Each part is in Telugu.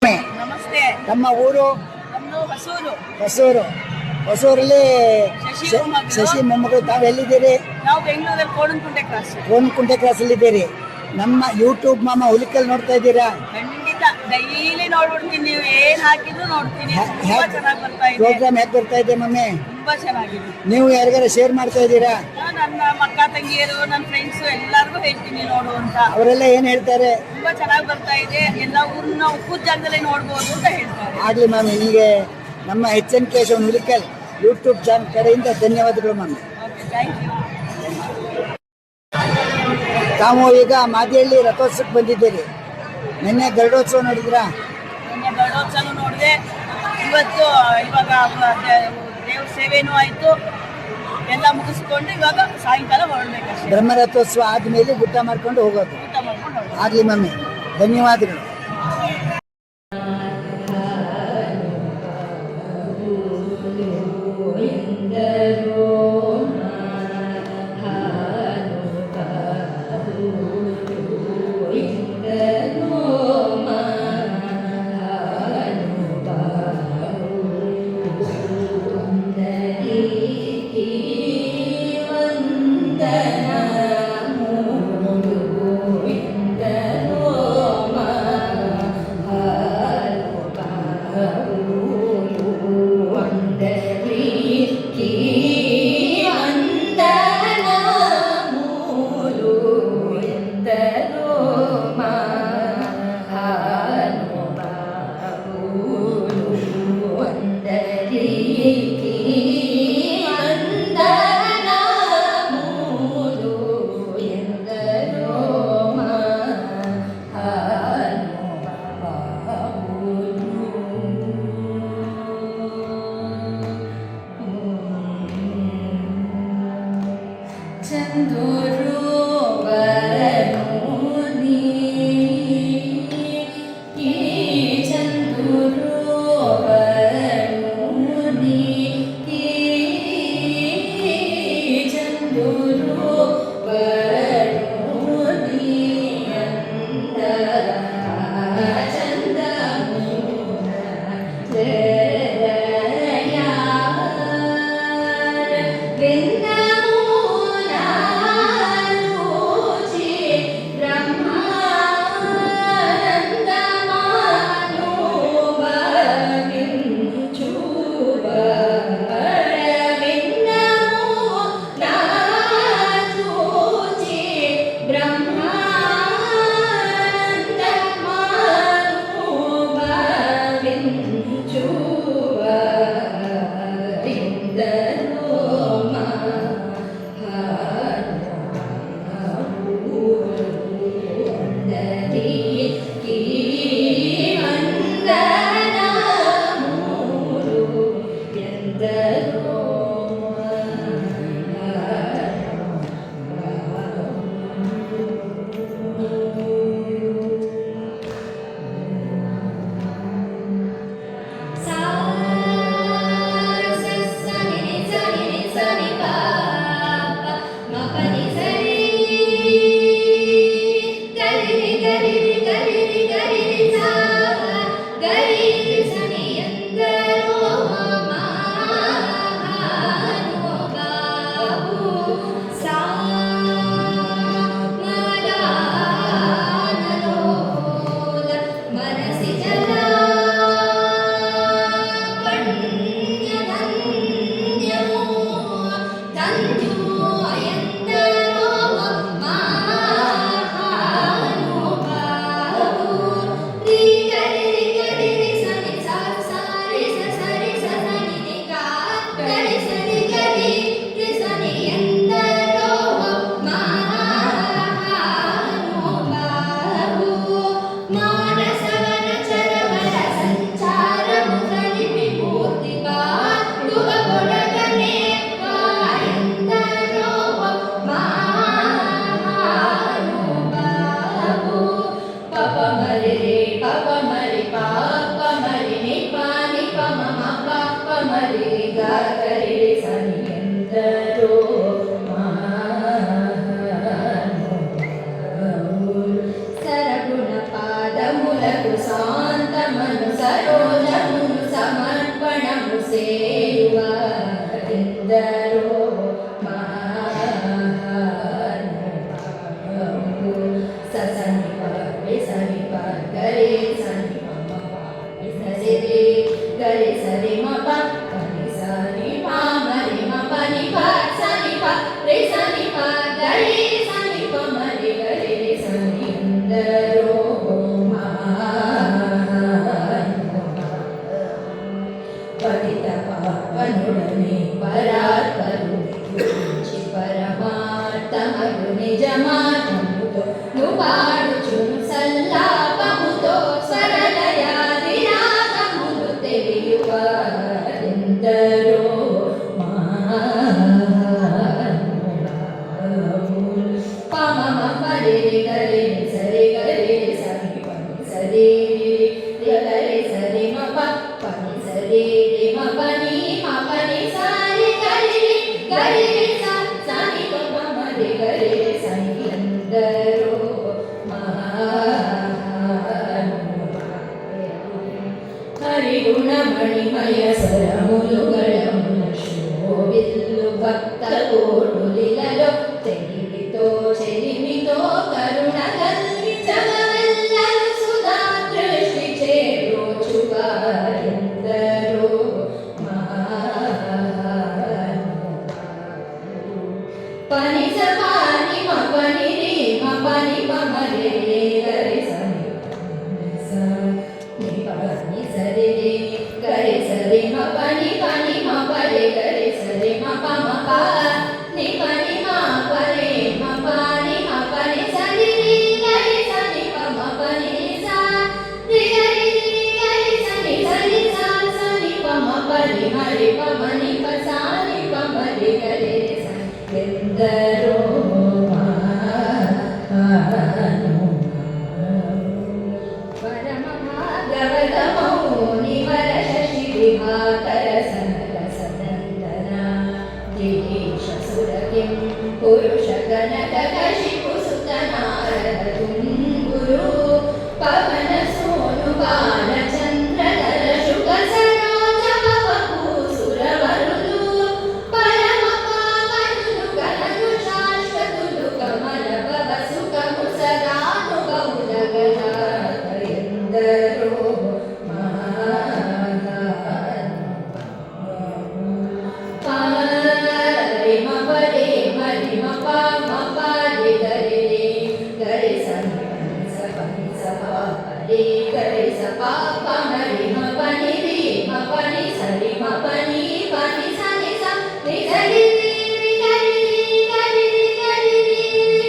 ನಮಸ್ತೆ. ತಮ್ಮ ಊರು? ನಮ್ದು ಹೊಸೂರು. ಹೊಸೂರು. ಹೊಸೂರಲ್ಲಿ ಶಶಿ ಶಶಿ ಮೊಮ್ಮಗಳು. ತಾವು ಎಲ್ಲಿದ್ದೀರಿ? ನಾವು ಬೆಂಗಳೂರಲ್ಲಿ ಕೋಣನಕುಂಟೆ ಕ್ರಾಸ್. ಕೋಣನಕುಂಟೆ ಕ್ರಾಸ್ ಅಲ್ಲಿ ಇದ್ದೀರಿ. ನಮ್ಮ ಯೂಟ್ಯೂಬ್ ಮಾಮ ಹುಲಿಕಲ್ ನೋಡ್ತಾ ಇದ್ದೀರಾ? ಖಂಡಿತ ಡೈಲಿ ನೋಡ್ಬಿಡ್ತೀನಿ. ನೀವು ಏನ್ ಹಾಕಿದ್ರು ನೋಡ್ತೀನಿ. ತುಂಬಾ ಚೆನ್ನಾಗಿ ಬರ್ತಾ ಇದೆ. ಪ್ರೋಗ್ರಾಮ್ ಹೇಗೆ ಬರ್ತಾ ಇದೆ ಮಮ್ಮಿ? ತುಂಬಾ ಚೆನ್ನಾಗಿದೆ. ನೀವು ಯಾರಿಗಾರ ಶೇರ್ ಮಾಡ್ತಾ ಇದ್ದೀರಾ? ನನ್ನ ಅಕ್ಕ ತಂಗಿಯರು, ನನ್ನ ಫ್ರೆಂಡ್ಸ್ ಎಲ್ಲರಿಗೂ ಹೇಳ್ತೀನಿ ನೋಡು ಅಂತ. ಅವರೆಲ್ಲ ಏನ್ ಹೇಳ್ತಾರೆ? ತುಂಬಾ ಚೆನ್ನಾಗಿ ಬರ್ತಾ ಇದೆ. ಎಲ್ಲ ಊರನ್ನ ಉಪ್ಪು ಜಾಗದಲ್ಲೇ ನೋಡ್ಬೋದು ಅಂತ ಹೇಳ್ತಾರೆ. ಆಗ್ಲಿ ಮಮ್ಮಿ, ನಿಮಗೆ ನಮ್ಮ HN Keshavan Hulikal YouTube channel ಕಡೆಯಿಂದ ಧನ್ಯವಾದಗಳು ಮಮ್ಮಿ. Okay, thank you. ತಾವು ಈಗ ಮಾದಿಹಳ್ಳಿ ರಥೋತ್ಸವಕ್ಕೆ ಬಂದಿದ್ದೀರಿ. ನಿನ್ನೆ ಗರುಡೋತ್ಸವ ನೋಡಿದ್ರಾ? ನಿನ್ನೆ ಗರುಡೋತ್ಸವ ನೋಡಿದೆ. ಇವಾಗ ದೇವ್ರ ಸೇವೆನೂ ಆಯಿತು. ಎಲ್ಲ ಮುಗಿಸ್ಕೊಂಡು ಇವಾಗ ಸಾಯಂಕಾಲ ಹೊರಡ್ಬೇಕಷ್ಟೇ. ಬ್ರಹ್ಮರಥೋತ್ಸವ ಆದ್ಮೇಲೆ ಊಟ ಮಾಡ್ಕೊಂಡು ಹೋಗೋದು. ಊಟ ಮಾಡ್ಕೊಂಡು ಹೊರಡ್ಬೇಕು. ಆಗ್ಲಿ ಮಮ್ಮಿ, ಧನ್ಯವಾದಗಳು. ಸೇಯುವರೆಂದರೋ ಸನಿಪ ಸನಿಪ ಗರೆ ಸನಿಪ ಸರಿ ಗರೆ ಸರಿ ಮಪ ಗರೆ ಸರಿ ಮರಿ ಮಪ ನಿಪ ಸನಿಪ ರೇ ಸನಿಪ ಗರೆ ಸನಿಪ ಮರಿ ಗರೆ ಸನಿಂದರೋ ಪತಿತ ಪಾವನುಡನೆ ಪರಾತ್ಪರು పరమార్థమగు నిజమాత్మముతో నుపాడుచును సల్లాపముతో స్వరలయాదిరాగములు తెలియువారెందరో పమమ పరి గరి సరి గరి సరి పని సరి గరి సరి మప పని సరి మ పని మ పని సరి గరి గరి సని పమ మరి గరి సని ఎందరో హరి గుణమణిమయ సరములుగళముల శోభిల్లు భక్త కోటులిలలో తెలివితో చెలిమితో కరుణ కల్లి చలవెల్లలు సుధా దృష్టి చేరోచువారెందరో పని సపాని మ పని రే మ పని పమ రే గరి సని పని సరి రే గరి సరి మ పని పని మ పరే గరి సరి మ పమ ప ని పని మ పరే మ పని మ పని సరి రే గరి సని పమ పని సా రి గరి గరి సని సరి సా సని పమ పరి మరి పమ ని ప సా ని పమ రి గరి సని ఎందరో పరమ భాగవత మౌని వర శశి విభాకర సనల సనందన దినేశ సురకిం పురుష కనక కశిపు సుత నారద తుంగురు పవన సోను బాలచంద్రధర శుక సరోజ వపు సురవరులు పరమ పావనులు కనకు శాశ్వతులు కమల భవ సుఖము సదాను బహుళగణాయందరో పరి మ పరే మరి మ ప మ ప రి గరి రే గరి సని పని స పరి గరి స ప ప మరి మ పని రి మ పని సరి మ పని పని సని స రి గరి రి గరి గరి గరి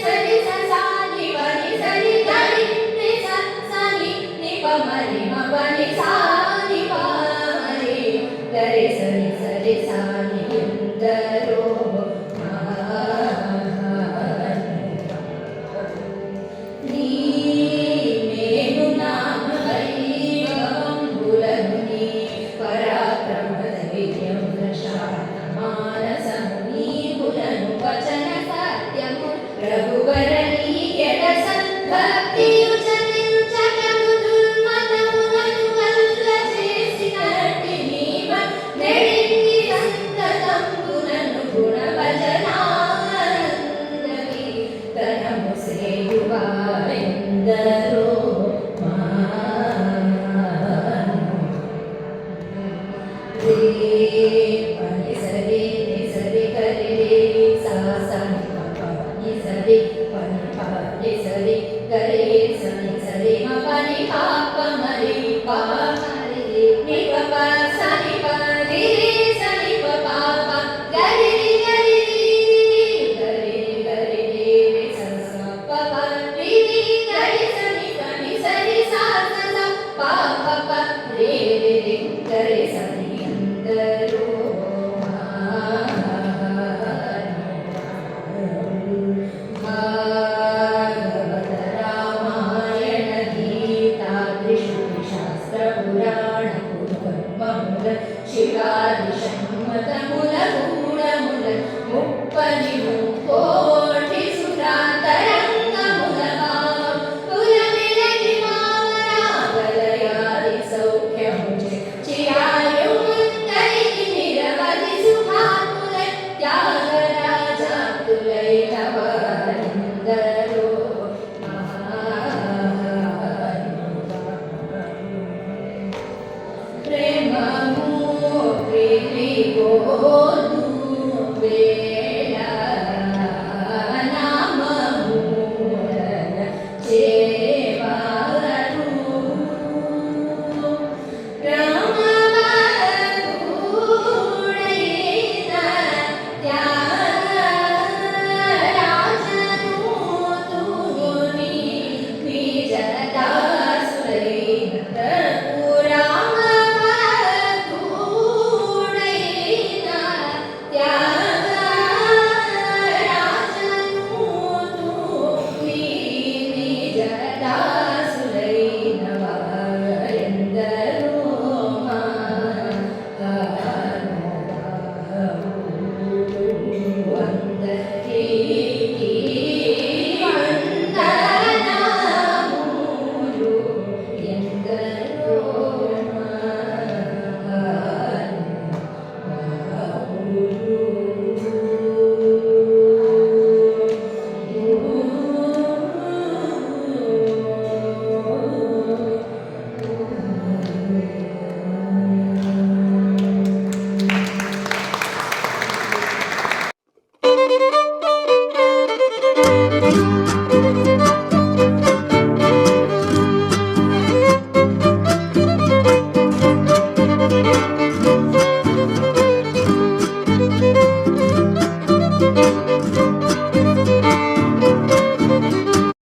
సరి స సా ని పని సరి గరి రి స సని ని ప మరి మ పని సా ని ప మరి గరి సని సరి సా ని ఎందరో నీ మేను నామ వైభవంబులను నీ పరాక్రమ ధైర్యం శాంత మానసము నీకులను వచన సత్యము రఘువర నీ ఎడ సద్భక్తియు చరించగను దుర్మతములను వల్ల చేసినట్టి నీవ నెడింగి సంతతంబులను గుణభజనానందకి తనము సేయువారెందరో పని సరి ని సరి కరి రే సా సని పని సరి పని పని సరి కరి సని సరి మ పని పాప మరి ప మరి ని ప ప సని ప రి రే సని ప పాప గరి గరి గరి గరి రే స స ప ప రి రి గరి సని పని సరి సా స స ప ప ప రే రే రి గరి సని ఎందరో భాగవత రామాయణ గీతాదిషు శాస్త్ర పురాణ పురాణ శివాది షణ్మతములకు